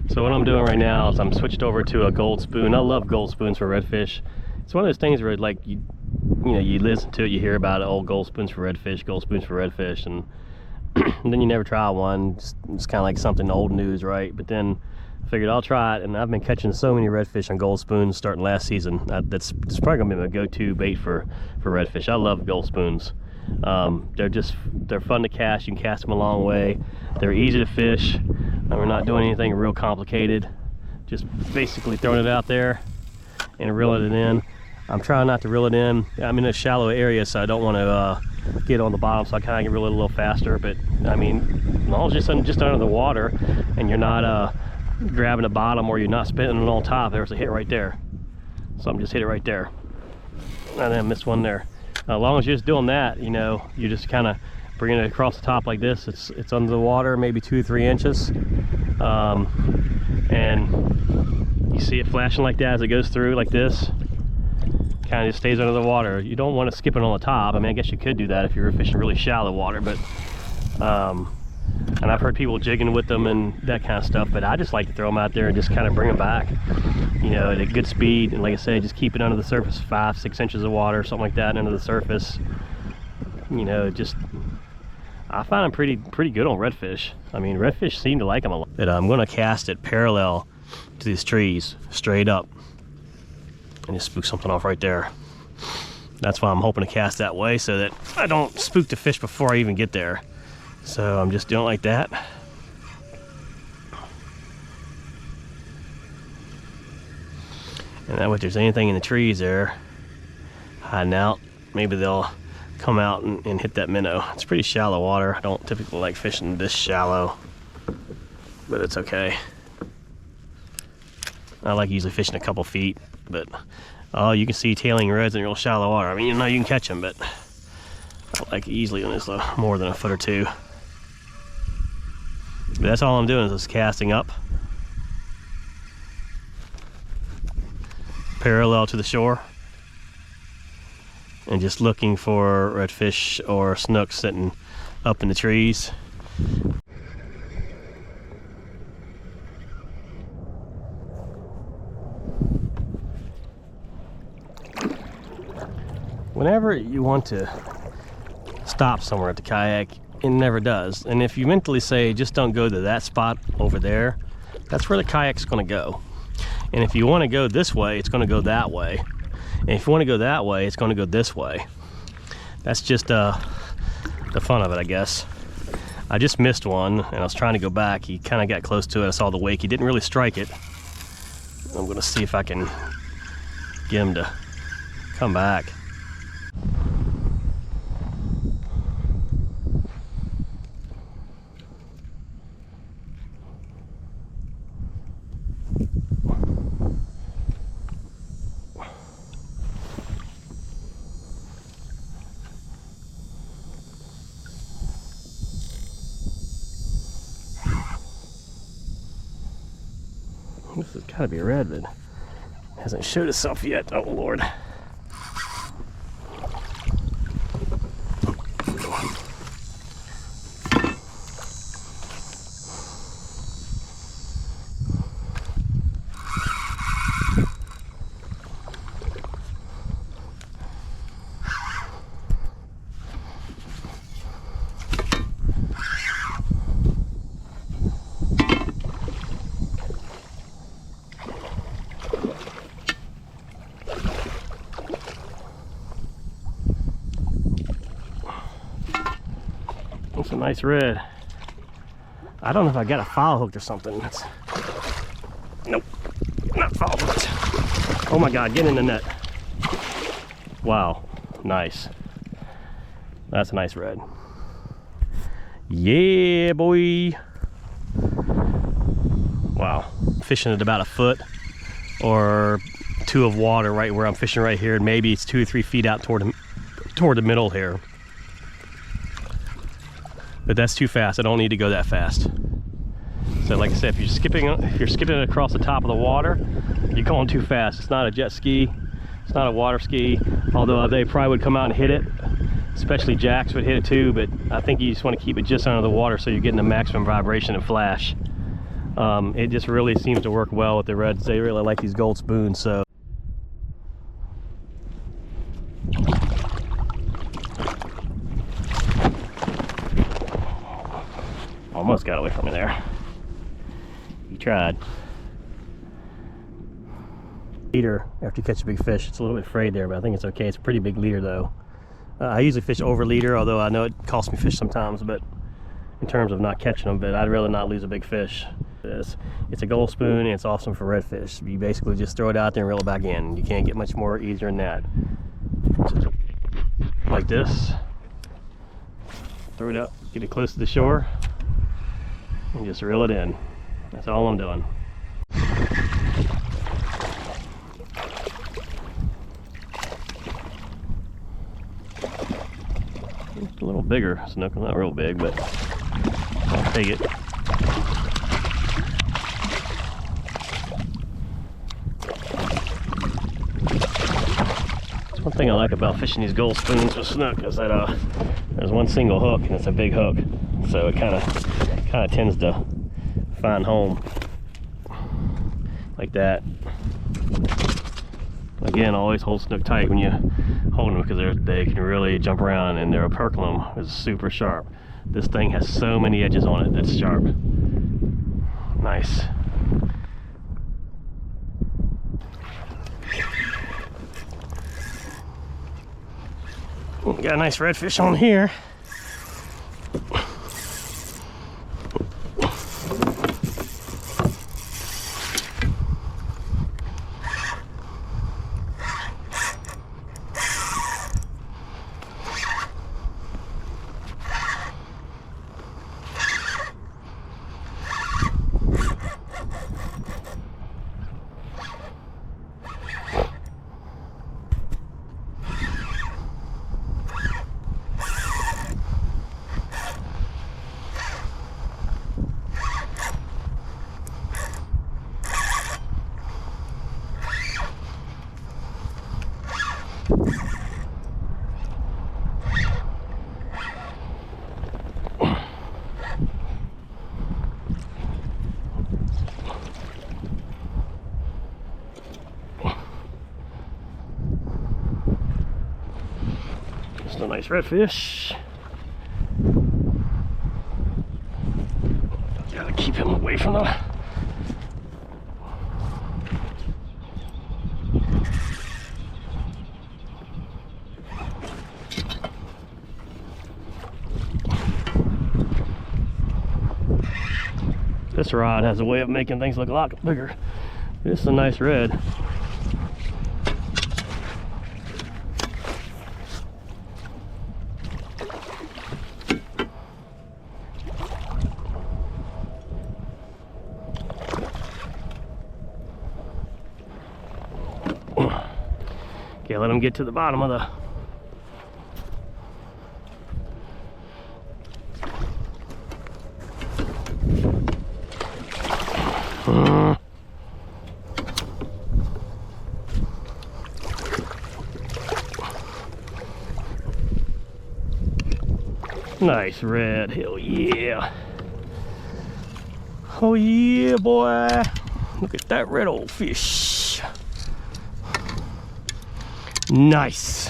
So what I'm doing right now is I'm switched over to a gold spoon. I love gold spoons for redfish. It's one of those things where like you know, you listen to it, you hear about it, oh, gold spoons for redfish, gold spoons for redfish, and, and then you never try one. It's kind of like something old news, right? But then I figured I'll try it, and I've been catching so many redfish on gold spoons starting last season. That's probably gonna be my go-to bait for redfish. I love gold spoons. They're fun to cast. You can cast them a long way. They're easy to fish, and we're not doing anything real complicated. Just basically throwing it out there and reeling it in. I'm trying not to reel it in. I'm in a shallow area, so I don't want to get on the bottom, so I kind of reel it a little faster. But I mean, as long as it's just under the water and you're not grabbing the bottom, or you're not spinning it on top, there's a hit right there. So I'm just hit it right there, and then I missed one there. As long as you're just doing that, you know, you just kind of bringing it across the top like this. It's under the water, maybe 2 or 3 inches, and you see it flashing like that as it goes through like this. Kind of just stays under the water. You don't want to skip it on the top. I mean, I guess you could do that if you were fishing really shallow water, but and I've heard people jigging with them and that kind of stuff, but I just like to throw them out there and just kind of bring them back, you know, at a good speed. And like I said, just keep it under the surface, 5-6 inches of water, something like that, under the surface. You know, just, I find them pretty good on redfish. I mean, redfish seem to like them a lot. But I'm going to cast it parallel to these trees, straight up, and just spook something off right there. That's why I'm hoping to cast that way, so that I don't spook the fish before I even get there. So I'm just doing it like that. And that way, if there's anything in the trees there hiding out, maybe they'll come out and hit that minnow. It's pretty shallow water. I don't typically like fishing this shallow, but it's okay. I like usually fishing a couple feet, but oh, you can see tailing reds in real shallow water. I mean, you know, you can catch them, but I like easily when it's more than a foot or two. But that's all I'm doing, is just casting up parallel to the shore and just looking for redfish or snook sitting up in the trees. Whenever you want to stop somewhere at the kayak, it never does. And if you mentally say, just don't go to that spot over there, that's where the kayak's going to go. And if you want to go this way, it's going to go that way. And if you want to go that way, it's going to go this way. That's just the fun of it, I guess. I just missed one, and I was trying to go back. He kind of got close to it. I saw the wake. He didn't really strike it. I'm going to see if I can get him to come back. This has got to be a red, but hasn't showed itself yet. Oh Lord. That's a nice red. I don't know if I got a foul hooked or something. Nope, not foul hooked. Oh my God, get in the net. Wow, nice. That's a nice red. Yeah, boy. Wow, fishing at about a foot or 2 of water right where I'm fishing right here, and maybe it's 2 or 3 feet out toward the middle here. But that's too fast. I don't need to go that fast. So like I said, if you're skipping across the top of the water, you're going too fast. It's not a jet ski. It's not a water ski. Although they probably would come out and hit it. Especially jacks would hit it too. But I think you just want to keep it just under the water so you're getting the maximum vibration and flash. It just really seems to work well with the reds. They really like these gold spoons, so. Almost got away from me there. He tried. Leader after you catch a big fish. It's a little bit frayed there, but I think it's okay. It's a pretty big leader though. I usually fish over leader, although I know it costs me fish sometimes, but in terms of not catching them, but I'd rather not lose a big fish. It's a gold spoon and it's awesome for redfish. You basically just throw it out there and reel it back in. You can't get much more easier than that. Like this. Throw it up, get it close to the shore, and just reel it in. That's all I'm doing. It's a little bigger snook, not real big, but I'll take it. That's one thing I like about fishing these gold spoons with snook is that there's one single hook and it's a big hook, so it kind of tends to find home like that. Again, always hold snook tight when you hold them because they can really jump around, and their operculum is super sharp. This thing has so many edges on it that's sharp. Nice. Got a nice redfish on here. Just a nice redfish. Gotta keep him away from the This rod has a way of making things look a lot bigger. This is a nice red. Okay, let him get to the bottom of the nice red. Hell yeah. Oh yeah, boy. Look at that red old fish. Nice.